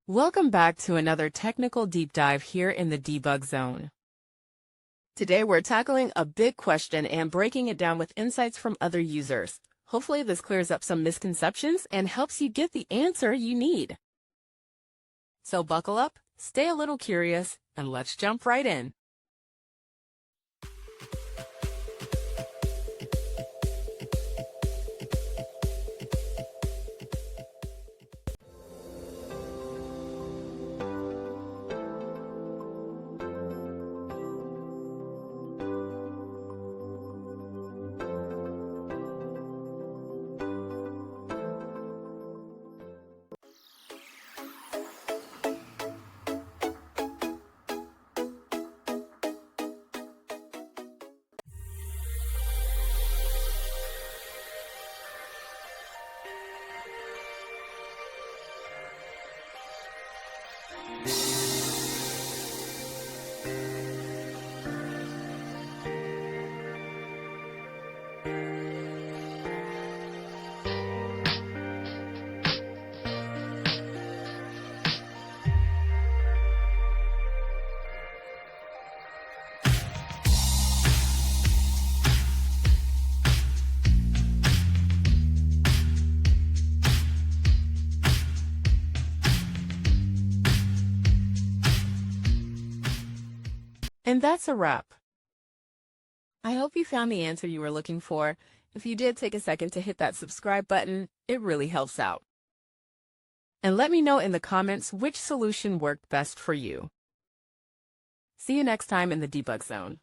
Welcome back to another technical deep dive here in the debug zone. Today we're tackling a big question and breaking it down with insights from other users. Hopefully this clears up some misconceptions and helps you get the answer you need. So buckle up, stay a little curious, and let's jump right in. And that's a wrap. I hope you found the answer you were looking for. If you did, take a second to hit that subscribe button. It really helps out. And let me know in the comments which solution worked best for you. See you next time in the debug zone.